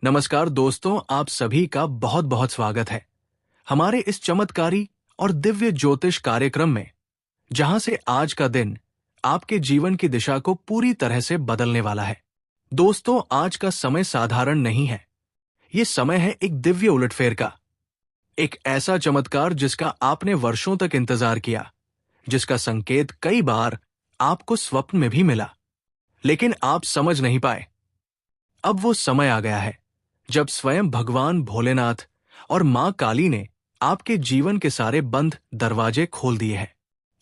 नमस्कार दोस्तों, आप सभी का बहुत बहुत स्वागत है हमारे इस चमत्कारी और दिव्य ज्योतिष कार्यक्रम में, जहां से आज का दिन आपके जीवन की दिशा को पूरी तरह से बदलने वाला है। दोस्तों, आज का समय साधारण नहीं है। ये समय है एक दिव्य उलटफेर का, एक ऐसा चमत्कार जिसका आपने वर्षों तक इंतजार किया, जिसका संकेत कई बार आपको स्वप्न में भी मिला, लेकिन आप समझ नहीं पाए। अब वो समय आ गया है जब स्वयं भगवान भोलेनाथ और मां काली ने आपके जीवन के सारे बंद दरवाजे खोल दिए हैं।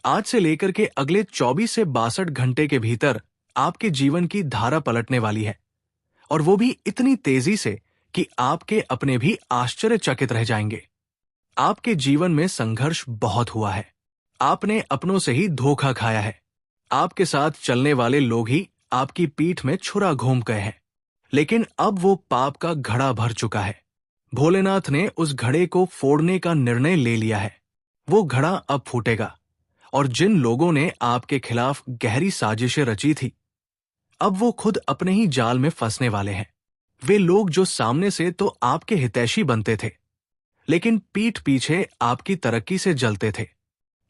आज से लेकर के अगले 24 से 62 घंटे के भीतर आपके जीवन की धारा पलटने वाली है, और वो भी इतनी तेजी से कि आपके अपने भी आश्चर्यचकित रह जाएंगे। आपके जीवन में संघर्ष बहुत हुआ है। आपने अपनों से ही धोखा खाया है। आपके साथ चलने वाले लोग ही आपकी पीठ में छुरा घूम गए हैं, लेकिन अब वो पाप का घड़ा भर चुका है। भोलेनाथ ने उस घड़े को फोड़ने का निर्णय ले लिया है। वो घड़ा अब फूटेगा, और जिन लोगों ने आपके खिलाफ गहरी साजिशें रची थी, अब वो खुद अपने ही जाल में फंसने वाले हैं। वे लोग जो सामने से तो आपके हितैषी बनते थे, लेकिन पीठ पीछे आपकी तरक्की से जलते थे,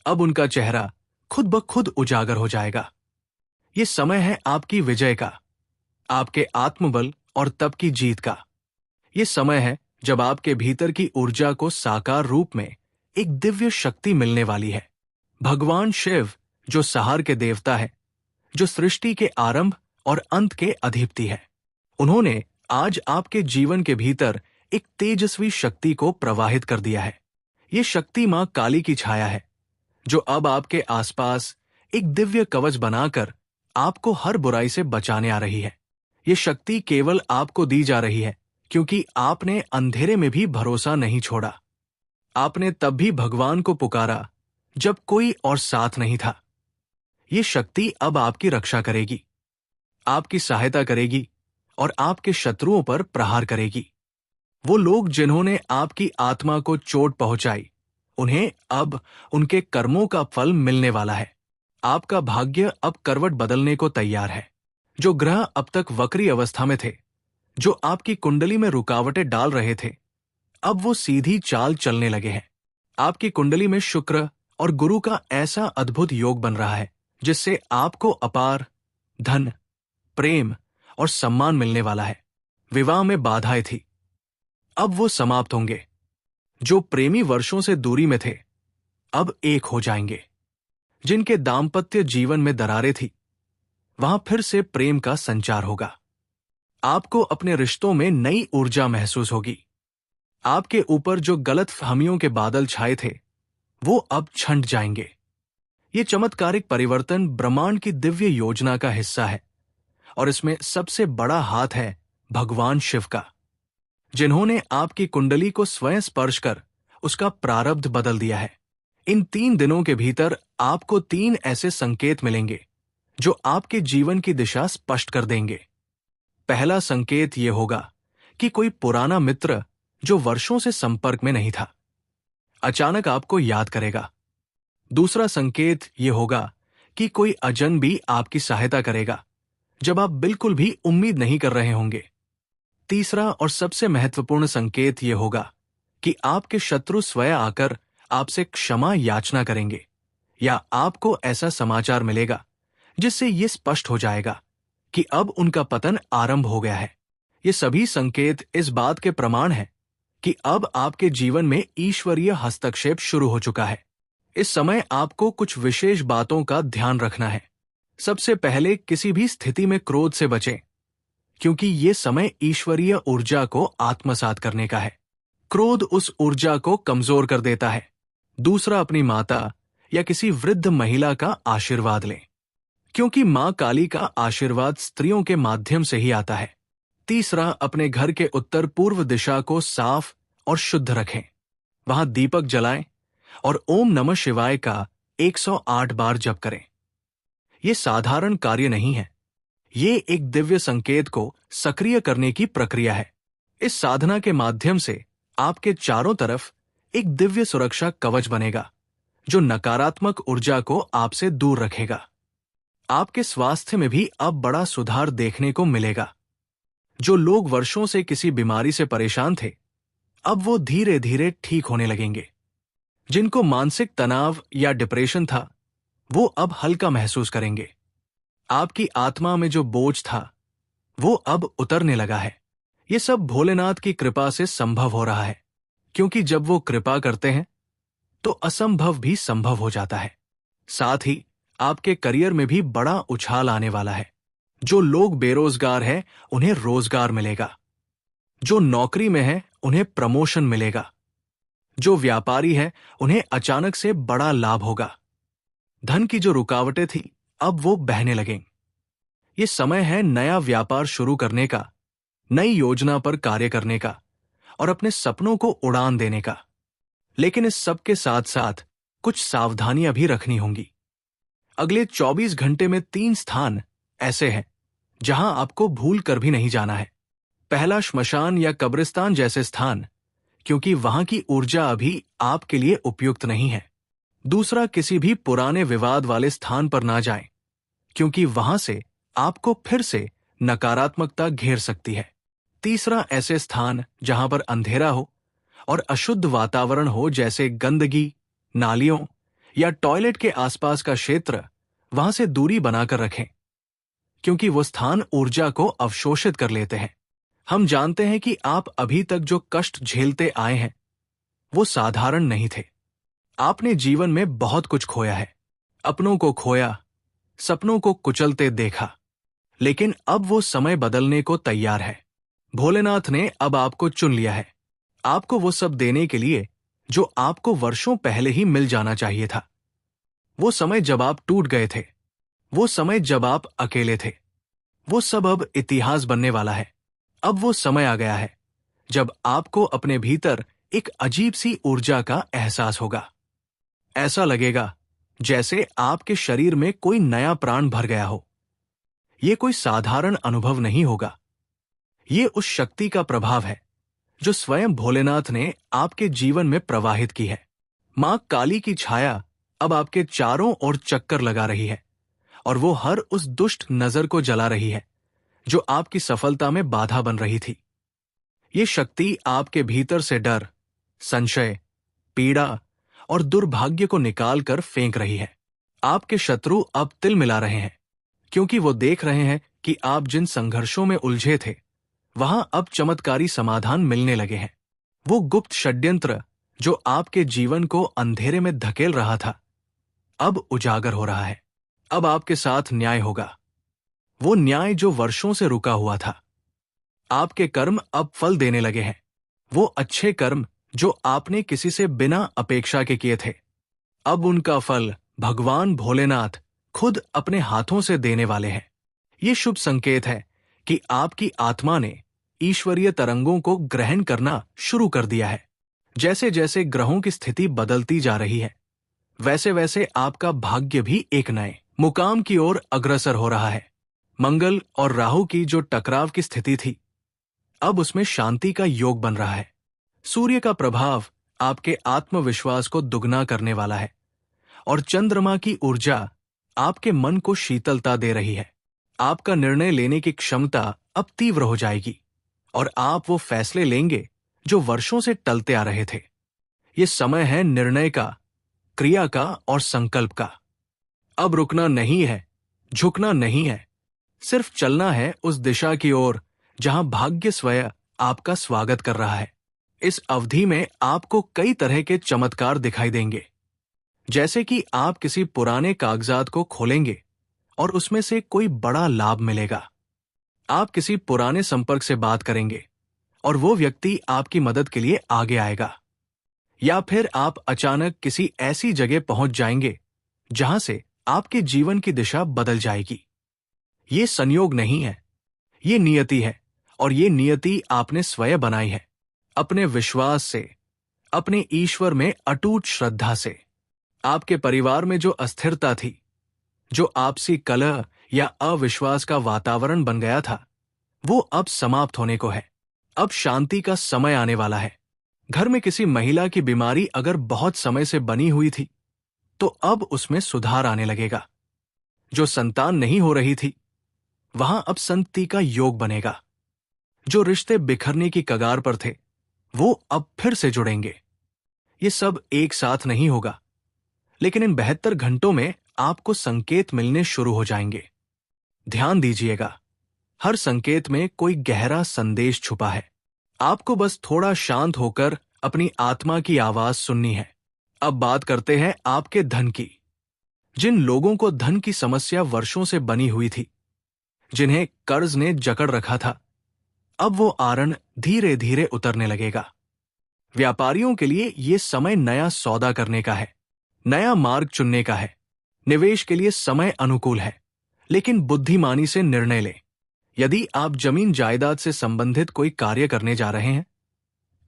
अब उनका चेहरा खुद ब खुद उजागर हो जाएगा। ये समय है आपकी विजय का, आपके आत्मबल और तप की जीत का। ये समय है जब आपके भीतर की ऊर्जा को साकार रूप में एक दिव्य शक्ति मिलने वाली है। भगवान शिव, जो सहार के देवता है, जो सृष्टि के आरंभ और अंत के अधिपति है, उन्होंने आज आपके जीवन के भीतर एक तेजस्वी शक्ति को प्रवाहित कर दिया है। ये शक्ति मां काली की छाया है, जो अब आपके आसपास एक दिव्य कवच बनाकर आपको हर बुराई से बचाने आ रही है। ये शक्ति केवल आपको दी जा रही है क्योंकि आपने अंधेरे में भी भरोसा नहीं छोड़ा। आपने तब भी भगवान को पुकारा जब कोई और साथ नहीं था। ये शक्ति अब आपकी रक्षा करेगी, आपकी सहायता करेगी और आपके शत्रुओं पर प्रहार करेगी। वो लोग जिन्होंने आपकी आत्मा को चोट पहुंचाई, उन्हें अब उनके कर्मों का फल मिलने वाला है। आपका भाग्य अब करवट बदलने को तैयार है। जो ग्रह अब तक वक्री अवस्था में थे, जो आपकी कुंडली में रुकावटें डाल रहे थे, अब वो सीधी चाल चलने लगे हैं। आपकी कुंडली में शुक्र और गुरु का ऐसा अद्भुत योग बन रहा है जिससे आपको अपार धन, प्रेम और सम्मान मिलने वाला है। विवाह में बाधाएं थी, अब वो समाप्त होंगे। जो प्रेमी वर्षों से दूरी में थे, अब एक हो जाएंगे। जिनके दाम्पत्य जीवन में दरारें थी, वहां फिर से प्रेम का संचार होगा। आपको अपने रिश्तों में नई ऊर्जा महसूस होगी। आपके ऊपर जो गलतफहमियों के बादल छाए थे, वो अब छंट जाएंगे। ये चमत्कारिक परिवर्तन ब्रह्मांड की दिव्य योजना का हिस्सा है, और इसमें सबसे बड़ा हाथ है भगवान शिव का, जिन्होंने आपकी कुंडली को स्वयं स्पर्श कर उसका प्रारब्ध बदल दिया है। इन 3 दिनों के भीतर आपको 3 ऐसे संकेत मिलेंगे जो आपके जीवन की दिशा स्पष्ट कर देंगे। पहला संकेत यह होगा कि कोई पुराना मित्र जो वर्षों से संपर्क में नहीं था, अचानक आपको याद करेगा। दूसरा संकेत यह होगा कि कोई अजनबी आपकी सहायता करेगा जब आप बिल्कुल भी उम्मीद नहीं कर रहे होंगे। तीसरा और सबसे महत्वपूर्ण संकेत यह होगा कि आपके शत्रु स्वयं आकर आपसे क्षमा याचना करेंगे, या आपको ऐसा समाचार मिलेगा जिससे यह स्पष्ट हो जाएगा कि अब उनका पतन आरंभ हो गया है। ये सभी संकेत इस बात के प्रमाण हैं कि अब आपके जीवन में ईश्वरीय हस्तक्षेप शुरू हो चुका है। इस समय आपको कुछ विशेष बातों का ध्यान रखना है। सबसे पहले, किसी भी स्थिति में क्रोध से बचें, क्योंकि ये समय ईश्वरीय ऊर्जा को आत्मसात करने का है। क्रोध उस ऊर्जा को कमजोर कर देता है। दूसरा, अपनी माता या किसी वृद्ध महिला का आशीर्वाद लें, क्योंकि मां काली का आशीर्वाद स्त्रियों के माध्यम से ही आता है। तीसरा, अपने घर के उत्तर पूर्व दिशा को साफ और शुद्ध रखें। वहां दीपक जलाएं और ओम नमः शिवाय का 108 बार जप करें। यह साधारण कार्य नहीं है, ये एक दिव्य संकेत को सक्रिय करने की प्रक्रिया है। इस साधना के माध्यम से आपके चारों तरफ एक दिव्य सुरक्षा कवच बनेगा, जो नकारात्मक ऊर्जा को आपसे दूर रखेगा। आपके स्वास्थ्य में भी अब बड़ा सुधार देखने को मिलेगा। जो लोग वर्षों से किसी बीमारी से परेशान थे, अब वो धीरे धीरे ठीक होने लगेंगे। जिनको मानसिक तनाव या डिप्रेशन था, वो अब हल्का महसूस करेंगे। आपकी आत्मा में जो बोझ था, वो अब उतरने लगा है। ये सब भोलेनाथ की कृपा से संभव हो रहा है, क्योंकि जब वो कृपा करते हैं तो असंभव भी संभव हो जाता है। साथ ही आपके करियर में भी बड़ा उछाल आने वाला है। जो लोग बेरोजगार हैं, उन्हें रोजगार मिलेगा। जो नौकरी में है, उन्हें प्रमोशन मिलेगा। जो व्यापारी है, उन्हें अचानक से बड़ा लाभ होगा। धन की जो रुकावटें थी, अब वो बहने लगेंगी। ये समय है नया व्यापार शुरू करने का, नई योजना पर कार्य करने का और अपने सपनों को उड़ान देने का। लेकिन इस सब के साथ साथ कुछ सावधानियां भी रखनी होंगी। अगले 24 घंटे में 3 स्थान ऐसे हैं जहां आपको भूल कर भी नहीं जाना है। पहला, श्मशान या कब्रिस्तान जैसे स्थान, क्योंकि वहां की ऊर्जा अभी आपके लिए उपयुक्त नहीं है। दूसरा, किसी भी पुराने विवाद वाले स्थान पर ना जाएं, क्योंकि वहां से आपको फिर से नकारात्मकता घेर सकती है। तीसरा, ऐसे स्थान जहां पर अंधेरा हो और अशुद्ध वातावरण हो, जैसे गंदगी, नालियों या टॉयलेट के आसपास का क्षेत्र, वहां से दूरी बनाकर रखें, क्योंकि वो स्थान ऊर्जा को अवशोषित कर लेते हैं। हम जानते हैं कि आप अभी तक जो कष्ट झेलते आए हैं, वो साधारण नहीं थे। आपने जीवन में बहुत कुछ खोया है। अपनों को खोया, सपनों को कुचलते देखा, लेकिन अब वो समय बदलने को तैयार है। भोलेनाथ ने अब आपको चुन लिया है, आपको वो सब देने के लिए जो आपको वर्षों पहले ही मिल जाना चाहिए था। वो समय जब आप टूट गए थे, वो समय जब आप अकेले थे, वो सब अब इतिहास बनने वाला है। अब वो समय आ गया है जब आपको अपने भीतर एक अजीब सी ऊर्जा का एहसास होगा। ऐसा लगेगा जैसे आपके शरीर में कोई नया प्राण भर गया हो। ये कोई साधारण अनुभव नहीं होगा। ये उस शक्ति का प्रभाव है जो स्वयं भोलेनाथ ने आपके जीवन में प्रवाहित की है। मां काली की छाया अब आपके चारों ओर चक्कर लगा रही है और वो हर उस दुष्ट नजर को जला रही है जो आपकी सफलता में बाधा बन रही थी। ये शक्ति आपके भीतर से डर, संशय, पीड़ा और दुर्भाग्य को निकाल कर फेंक रही है। आपके शत्रु अब तिल मिला रहे हैं, क्योंकि वो देख रहे हैं कि आप जिन संघर्षों में उलझे थे, वहां अब चमत्कारी समाधान मिलने लगे हैं। वो गुप्त षड्यंत्र जो आपके जीवन को अंधेरे में धकेल रहा था, अब उजागर हो रहा है। अब आपके साथ न्याय होगा, वो न्याय जो वर्षों से रुका हुआ था। आपके कर्म अब फल देने लगे हैं, वो अच्छे कर्म जो आपने किसी से बिना अपेक्षा के किए थे। अब उनका फल भगवान भोलेनाथ खुद अपने हाथों से देने वाले हैं। ये शुभ संकेत है कि आपकी आत्मा ने ईश्वरीय तरंगों को ग्रहण करना शुरू कर दिया है। जैसे जैसे ग्रहों की स्थिति बदलती जा रही है, वैसे वैसे आपका भाग्य भी एक नए मुकाम की ओर अग्रसर हो रहा है। मंगल और राहु की जो टकराव की स्थिति थी, अब उसमें शांति का योग बन रहा है। सूर्य का प्रभाव आपके आत्मविश्वास को दुगना करने वाला है और चंद्रमा की ऊर्जा आपके मन को शीतलता दे रही है। आपका निर्णय लेने की क्षमता अब तीव्र हो जाएगी और आप वो फैसले लेंगे जो वर्षों से टलते आ रहे थे। ये समय है निर्णय का, क्रिया का और संकल्प का। अब रुकना नहीं है, झुकना नहीं है, सिर्फ चलना है उस दिशा की ओर जहां भाग्य स्वयं आपका स्वागत कर रहा है। इस अवधि में आपको कई तरह के चमत्कार दिखाई देंगे, जैसे कि आप किसी पुराने कागजात को खोलेंगे और उसमें से कोई बड़ा लाभ मिलेगा। आप किसी पुराने संपर्क से बात करेंगे और वो व्यक्ति आपकी मदद के लिए आगे आएगा। या फिर आप अचानक किसी ऐसी जगह पहुंच जाएंगे जहां से आपके जीवन की दिशा बदल जाएगी। ये संयोग नहीं है, ये नियति है और ये नियति आपने स्वयं बनाई है, अपने विश्वास से, अपने ईश्वर में अटूट श्रद्धा से। आपके परिवार में जो अस्थिरता थी, जो आपसी कलह या अविश्वास का वातावरण बन गया था, वो अब समाप्त होने को है। अब शांति का समय आने वाला है। घर में किसी महिला की बीमारी अगर बहुत समय से बनी हुई थी, तो अब उसमें सुधार आने लगेगा। जो संतान नहीं हो रही थी, वहां अब संतति का योग बनेगा। जो रिश्ते बिखरने की कगार पर थे, वो अब फिर से जुड़ेंगे। ये सब एक साथ नहीं होगा, लेकिन इन 72 घंटों में आपको संकेत मिलने शुरू हो जाएंगे। ध्यान दीजिएगा, हर संकेत में कोई गहरा संदेश छुपा है। आपको बस थोड़ा शांत होकर अपनी आत्मा की आवाज सुननी है। अब बात करते हैं आपके धन की। जिन लोगों को धन की समस्या वर्षों से बनी हुई थी, जिन्हें कर्ज ने जकड़ रखा था, अब वो आरण धीरे धीरे उतरने लगेगा। व्यापारियों के लिए ये समय नया सौदा करने का है, नया मार्ग चुनने का है। निवेश के लिए समय अनुकूल है, लेकिन बुद्धिमानी से निर्णय लें। यदि आप जमीन जायदाद से संबंधित कोई कार्य करने जा रहे हैं,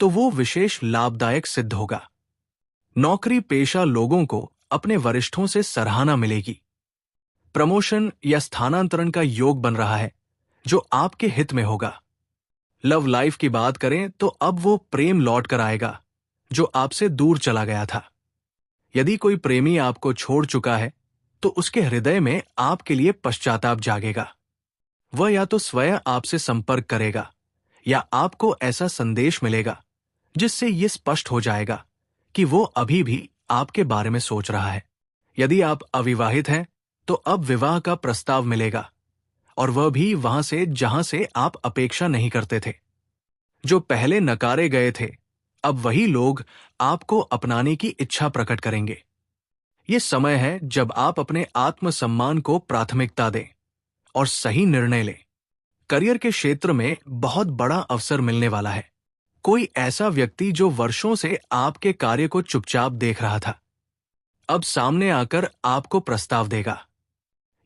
तो वो विशेष लाभदायक सिद्ध होगा। नौकरी पेशा लोगों को अपने वरिष्ठों से सराहना मिलेगी। प्रमोशन या स्थानांतरण का योग बन रहा है, जो आपके हित में होगा। लव लाइफ की बात करें तो अब वो प्रेम लौट कर आएगा, जो आपसे दूर चला गया था। यदि कोई प्रेमी आपको छोड़ चुका है, तो उसके हृदय में आपके लिए पश्चाताप जागेगा। वह या तो स्वयं आपसे संपर्क करेगा, या आपको ऐसा संदेश मिलेगा जिससे ये स्पष्ट हो जाएगा कि वो अभी भी आपके बारे में सोच रहा है। यदि आप अविवाहित हैं, तो अब विवाह का प्रस्ताव मिलेगा, और वह भी वहां से जहां से आप अपेक्षा नहीं करते थे। जो पहले नकारे गए थे, अब वही लोग आपको अपनाने की इच्छा प्रकट करेंगे। ये समय है जब आप अपने आत्मसम्मान को प्राथमिकता दें और सही निर्णय लें। करियर के क्षेत्र में बहुत बड़ा अवसर मिलने वाला है। कोई ऐसा व्यक्ति जो वर्षों से आपके कार्य को चुपचाप देख रहा था, अब सामने आकर आपको प्रस्ताव देगा।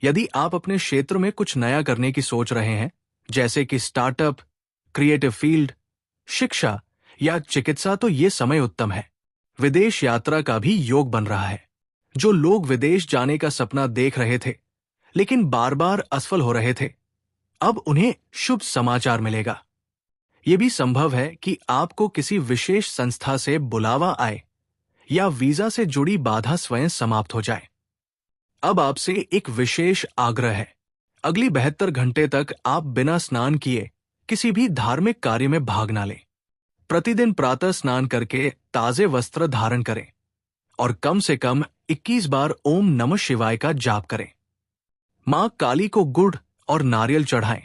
यदि आप अपने क्षेत्र में कुछ नया करने की सोच रहे हैं, जैसे कि स्टार्टअप, क्रिएटिव फील्ड, शिक्षा या चिकित्सा, तो ये समय उत्तम है। विदेश यात्रा का भी योग बन रहा है। जो लोग विदेश जाने का सपना देख रहे थे, लेकिन बार बार असफल हो रहे थे, अब उन्हें शुभ समाचार मिलेगा। यह भी संभव है कि आपको किसी विशेष संस्था से बुलावा आए, या वीजा से जुड़ी बाधा स्वयं समाप्त हो जाए। अब आपसे एक विशेष आग्रह है। अगली 72 घंटे तक आप बिना स्नान किए किसी भी धार्मिक कार्य में भाग ना लें। प्रतिदिन प्रातः स्नान करके ताजे वस्त्र धारण करें, और कम से कम 21 बार ओम नमः शिवाय का जाप करें। मां काली को गुड़ और नारियल चढ़ाएं,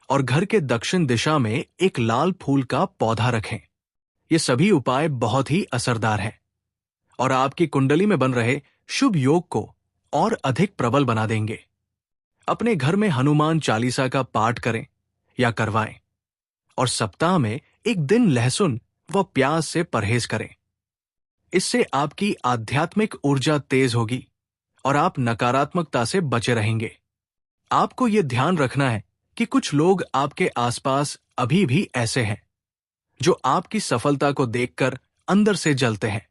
और घर के दक्षिण दिशा में एक लाल फूल का पौधा रखें। ये सभी उपाय बहुत ही असरदार हैं, और आपकी कुंडली में बन रहे शुभ योग को और अधिक प्रबल बना देंगे। अपने घर में हनुमान चालीसा का पाठ करें या करवाएं, और सप्ताह में एक दिन लहसुन व प्याज से परहेज करें। इससे आपकी आध्यात्मिक ऊर्जा तेज होगी, और आप नकारात्मकता से बचे रहेंगे। आपको यह ध्यान रखना है कि कुछ लोग आपके आसपास अभी भी ऐसे हैं, जो आपकी सफलता को देखकर अंदर से जलते हैं।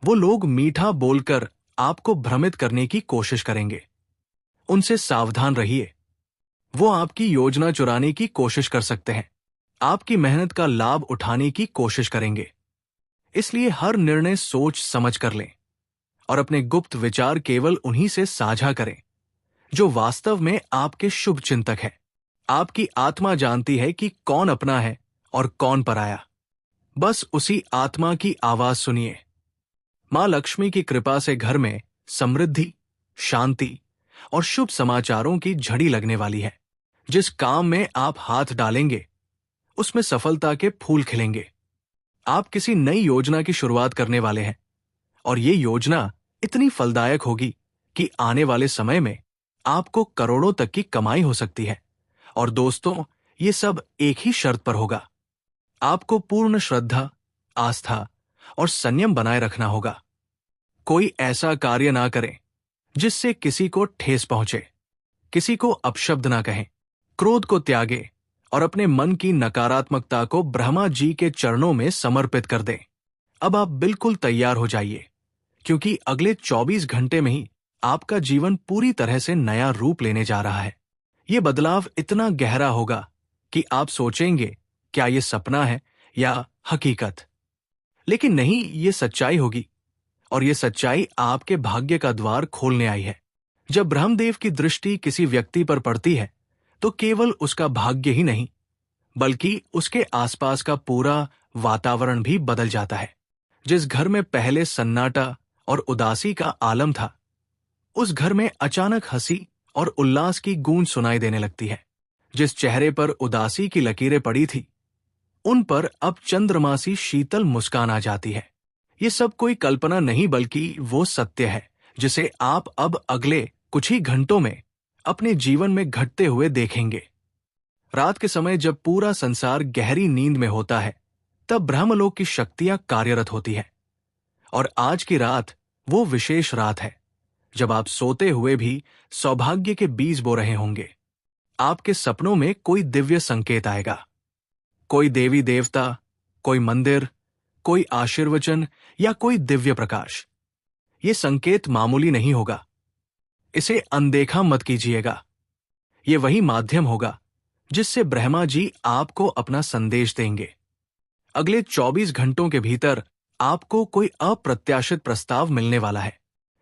वो लोग मीठा बोलकर आपको भ्रमित करने की कोशिश करेंगे। उनसे सावधान रहिए। वो आपकी योजना चुराने की कोशिश कर सकते हैं, आपकी मेहनत का लाभ उठाने की कोशिश करेंगे। इसलिए हर निर्णय सोच समझ कर लें, और अपने गुप्त विचार केवल उन्हीं से साझा करें जो वास्तव में आपके शुभ चिंतक हैं। आपकी आत्मा जानती है कि कौन अपना है और कौन पराया। बस उसी आत्मा की आवाज सुनिए। मां लक्ष्मी की कृपा से घर में समृद्धि, शांति और शुभ समाचारों की झड़ी लगने वाली है। जिस काम में आप हाथ डालेंगे, उसमें सफलता के फूल खिलेंगे। आप किसी नई योजना की शुरुआत करने वाले हैं, और ये योजना इतनी फलदायक होगी कि आने वाले समय में आपको करोड़ों तक की कमाई हो सकती है। और दोस्तों, ये सब एक ही शर्त पर होगा। आपको पूर्ण श्रद्धा, आस्था और संयम बनाए रखना होगा। कोई ऐसा कार्य ना करें जिससे किसी को ठेस पहुंचे। किसी को अपशब्द ना कहें। क्रोध को त्यागें और अपने मन की नकारात्मकता को ब्रह्मा जी के चरणों में समर्पित कर दें। अब आप बिल्कुल तैयार हो जाइए, क्योंकि अगले 24 घंटे में ही आपका जीवन पूरी तरह से नया रूप लेने जा रहा है। ये बदलाव इतना गहरा होगा कि आप सोचेंगे, क्या ये सपना है या हकीकत? लेकिन नहीं, ये सच्चाई होगी, और ये सच्चाई आपके भाग्य का द्वार खोलने आई है। जब ब्रह्मदेव की दृष्टि किसी व्यक्ति पर पड़ती है, तो केवल उसका भाग्य ही नहीं, बल्कि उसके आसपास का पूरा वातावरण भी बदल जाता है। जिस घर में पहले सन्नाटा और उदासी का आलम था, उस घर में अचानक हंसी और उल्लास की गूंज सुनाई देने लगती है। जिस चेहरे पर उदासी की लकीरें पड़ी थी, उन पर अब चंद्रमा सी शीतल मुस्कान आ जाती है। ये सब कोई कल्पना नहीं बल्कि वो सत्य है जिसे आप अब अगले कुछ ही घंटों में अपने जीवन में घटते हुए देखेंगे। रात के समय जब पूरा संसार गहरी नींद में होता है, तब ब्रह्मलोक की शक्तियां कार्यरत होती है। और आज की रात वो विशेष रात है जब आप सोते हुए भी सौभाग्य के बीज बो रहे होंगे। आपके सपनों में कोई दिव्य संकेत आएगा, कोई देवी देवता, कोई मंदिर, कोई आशीर्वचन या कोई दिव्य प्रकाश। ये संकेत मामूली नहीं होगा, इसे अनदेखा मत कीजिएगा। ये वही माध्यम होगा जिससे ब्रह्मा जी आपको अपना संदेश देंगे। अगले 24 घंटों के भीतर आपको कोई अप्रत्याशित प्रस्ताव मिलने वाला है।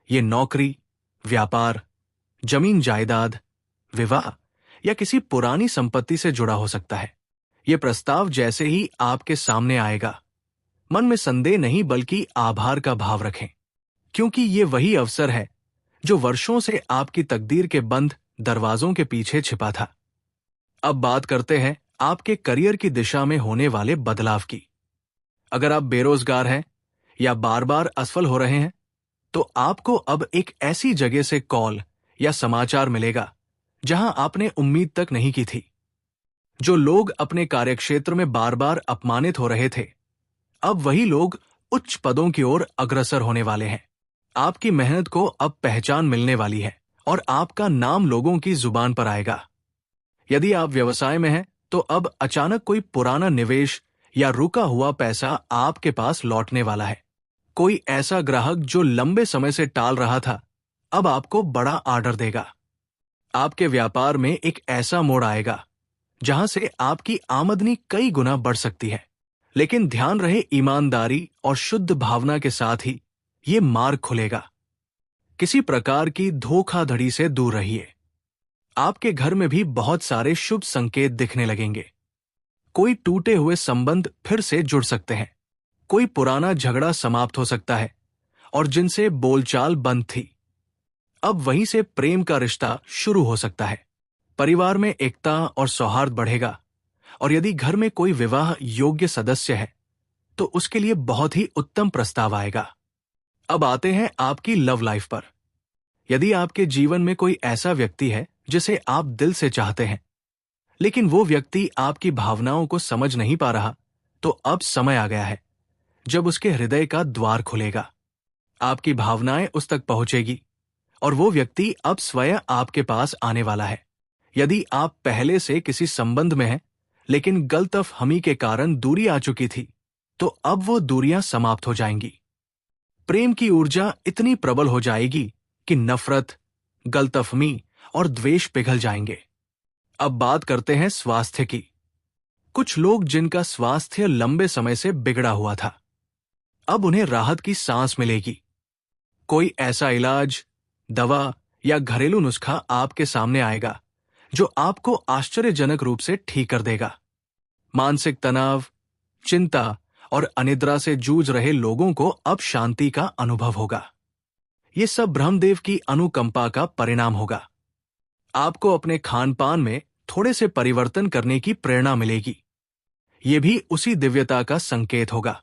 ये नौकरी, व्यापार, जमीन जायदाद, विवाह या किसी पुरानी संपत्ति से जुड़ा हो सकता है। ये प्रस्ताव जैसे ही आपके सामने आएगा, मन में संदेह नहीं बल्कि आभार का भाव रखें, क्योंकि ये वही अवसर है जो वर्षों से आपकी तकदीर के बंद दरवाजों के पीछे छिपा था। अब बात करते हैं आपके करियर की दिशा में होने वाले बदलाव की। अगर आप बेरोजगार हैं या बार बार असफल हो रहे हैं, तो आपको अब एक ऐसी जगह से कॉल या समाचार मिलेगा जहां आपने उम्मीद तक नहीं की थी। जो लोग अपने कार्यक्षेत्र में बार बार अपमानित हो रहे थे, अब वही लोग उच्च पदों की ओर अग्रसर होने वाले हैं। आपकी मेहनत को अब पहचान मिलने वाली है और आपका नाम लोगों की जुबान पर आएगा। यदि आप व्यवसाय में हैं, तो अब अचानक कोई पुराना निवेश या रुका हुआ पैसा आपके पास लौटने वाला है। कोई ऐसा ग्राहक जो लंबे समय से टाल रहा था, अब आपको बड़ा ऑर्डर देगा। आपके व्यापार में एक ऐसा मोड़ आएगा जहां से आपकी आमदनी कई गुना बढ़ सकती है। लेकिन ध्यान रहे, ईमानदारी और शुद्ध भावना के साथ ही ये मार्ग खुलेगा। किसी प्रकार की धोखाधड़ी से दूर रहिए। आपके घर में भी बहुत सारे शुभ संकेत दिखने लगेंगे। कोई टूटे हुए संबंध फिर से जुड़ सकते हैं, कोई पुराना झगड़ा समाप्त हो सकता है और जिनसे बोलचाल बंद थी, अब वहीं से प्रेम का रिश्ता शुरू हो सकता है। परिवार में एकता और सौहार्द बढ़ेगा और यदि घर में कोई विवाह योग्य सदस्य है, तो उसके लिए बहुत ही उत्तम प्रस्ताव आएगा। अब आते हैं आपकी लव लाइफ पर। यदि आपके जीवन में कोई ऐसा व्यक्ति है जिसे आप दिल से चाहते हैं, लेकिन वो व्यक्ति आपकी भावनाओं को समझ नहीं पा रहा, तो अब समय आ गया है जब उसके हृदय का द्वार खुलेगा। आपकी भावनाएं उस तक पहुंचेगी और वो व्यक्ति अब स्वयं आपके पास आने वाला है। यदि आप पहले से किसी संबंध में हैं, लेकिन गलतफहमी के कारण दूरी आ चुकी थी, तो अब वो दूरियां समाप्त हो जाएंगी। प्रेम की ऊर्जा इतनी प्रबल हो जाएगी कि नफरत, गलतफहमी और द्वेष पिघल जाएंगे। अब बात करते हैं स्वास्थ्य की। कुछ लोग जिनका स्वास्थ्य लंबे समय से बिगड़ा हुआ था, अब उन्हें राहत की सांस मिलेगी। कोई ऐसा इलाज, दवा या घरेलू नुस्खा आपके सामने आएगा जो आपको आश्चर्यजनक रूप से ठीक कर देगा। मानसिक तनाव, चिंता और अनिद्रा से जूझ रहे लोगों को अब शांति का अनुभव होगा। ये सब ब्रह्मदेव की अनुकंपा का परिणाम होगा। आपको अपने खान पान में थोड़े से परिवर्तन करने की प्रेरणा मिलेगी। ये भी उसी दिव्यता का संकेत होगा।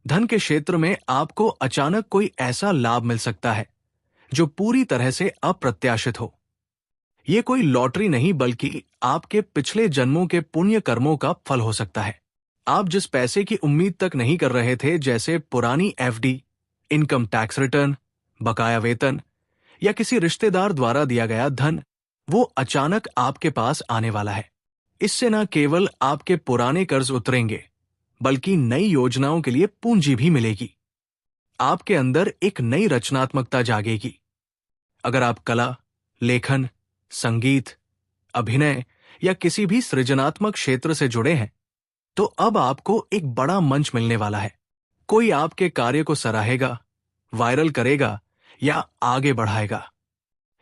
धन के क्षेत्र में आपको अचानक कोई ऐसा लाभ मिल सकता है जो पूरी तरह से अप्रत्याशित हो। ये कोई लॉटरी नहीं बल्कि आपके पिछले जन्मों के पुण्य कर्मों का फल हो सकता है। आप जिस पैसे की उम्मीद तक नहीं कर रहे थे, जैसे पुरानी एफडी, इनकम टैक्स रिटर्न, बकाया वेतन या किसी रिश्तेदार द्वारा दिया गया धन, वो अचानक आपके पास आने वाला है। इससे न केवल आपके पुराने कर्ज उतरेंगे, बल्कि नई योजनाओं के लिए पूंजी भी मिलेगी। आपके अंदर एक नई रचनात्मकता जागेगी। अगर आप कला, लेखन, संगीत, अभिनय या किसी भी सृजनात्मक क्षेत्र से जुड़े हैं, तो अब आपको एक बड़ा मंच मिलने वाला है। कोई आपके कार्य को सराहेगा, वायरल करेगा या आगे बढ़ाएगा।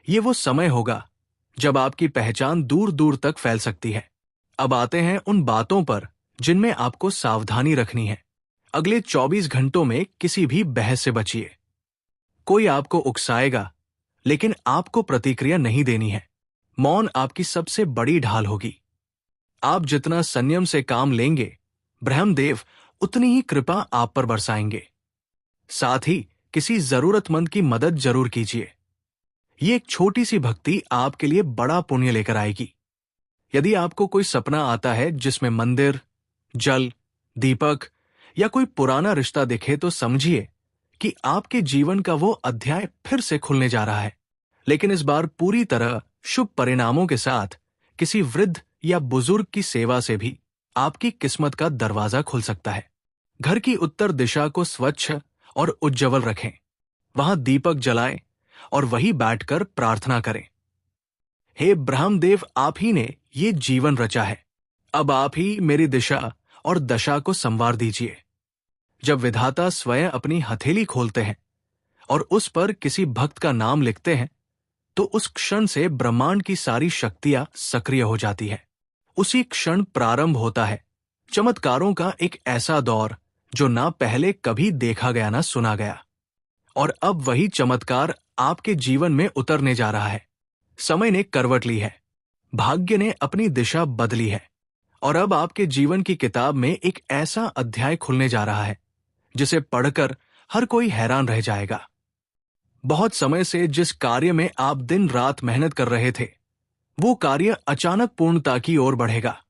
ये वो समय होगा जब आपकी पहचान दूर दूर तक फैल सकती है। अब आते हैं उन बातों पर जिनमें आपको सावधानी रखनी है। अगले 24 घंटों में किसी भी बहस से बचिए। कोई आपको उकसाएगा, लेकिन आपको प्रतिक्रिया नहीं देनी है। मौन आपकी सबसे बड़ी ढाल होगी। आप जितना संयम से काम लेंगे, ब्रह्मदेव उतनी ही कृपा आप पर बरसाएंगे। साथ ही किसी जरूरतमंद की मदद जरूर कीजिए। ये एक छोटी सी भक्ति आपके लिए बड़ा पुण्य लेकर आएगी। यदि आपको कोई सपना आता है जिसमें मंदिर, जल, दीपक या कोई पुराना रिश्ता दिखे, तो समझिए कि आपके जीवन का वो अध्याय फिर से खुलने जा रहा है, लेकिन इस बार पूरी तरह शुभ परिणामों के साथ। किसी वृद्ध या बुजुर्ग की सेवा से भी आपकी किस्मत का दरवाजा खुल सकता है। घर की उत्तर दिशा को स्वच्छ और उज्जवल रखें। वहां दीपक जलाएं और वहीं बैठकर प्रार्थना करें। हे ब्रह्मदेव, आप ही ने ये जीवन रचा है। अब आप ही मेरी दिशा और दशा को संवार दीजिए। जब विधाता स्वयं अपनी हथेली खोलते हैं और उस पर किसी भक्त का नाम लिखते हैं, तो उस क्षण से ब्रह्मांड की सारी शक्तियां सक्रिय हो जाती है। उसी क्षण प्रारंभ होता है चमत्कारों का एक ऐसा दौर जो ना पहले कभी देखा गया ना सुना गया। और अब वही चमत्कार आपके जीवन में उतरने जा रहा है। समय ने करवट ली है, भाग्य ने अपनी दिशा बदली है, और अब आपके जीवन की किताब में एक ऐसा अध्याय खुलने जा रहा है जिसे पढ़कर हर कोई हैरान रह जाएगा। बहुत समय से जिस कार्य में आप दिन रात मेहनत कर रहे थे, वो कार्य अचानक पूर्णता की ओर बढ़ेगा।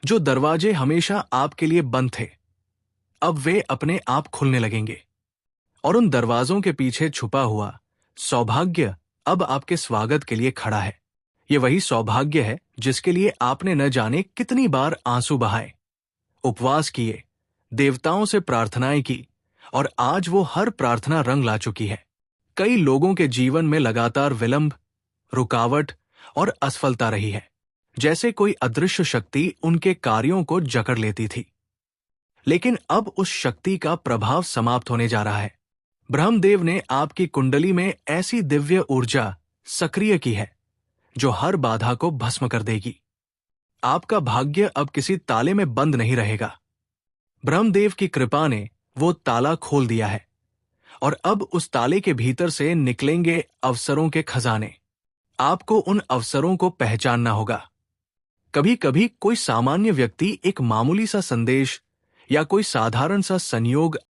जो दरवाजे हमेशा आपके लिए बंद थे, अब वे अपने आप खुलने लगेंगे, और उन दरवाजों के पीछे छुपा हुआ सौभाग्य अब आपके स्वागत के लिए खड़ा है। ये वही सौभाग्य है जिसके लिए आपने न जाने कितनी बार आंसू बहाए, उपवास किए, देवताओं से प्रार्थनाएं की, और आज वो हर प्रार्थना रंग ला चुकी है। कई लोगों के जीवन में लगातार विलंब, रुकावट और असफलता रही है, जैसे कोई अदृश्य शक्ति उनके कार्यों को जकड़ लेती थी। लेकिन अब उस शक्ति का प्रभाव समाप्त होने जा रहा है। ब्रह्मदेव ने आपकी कुंडली में ऐसी दिव्य ऊर्जा सक्रिय की है जो हर बाधा को भस्म कर देगी। आपका भाग्य अब किसी ताले में बंद नहीं रहेगा। ब्रह्मदेव की कृपा ने वो ताला खोल दिया है, और अब उस ताले के भीतर से निकलेंगे अवसरों के खजाने। आपको उन अवसरों को पहचानना होगा। कभी कभी कोई सामान्य व्यक्ति एक मामूली सा संदेश या कोई साधारण सा संयोग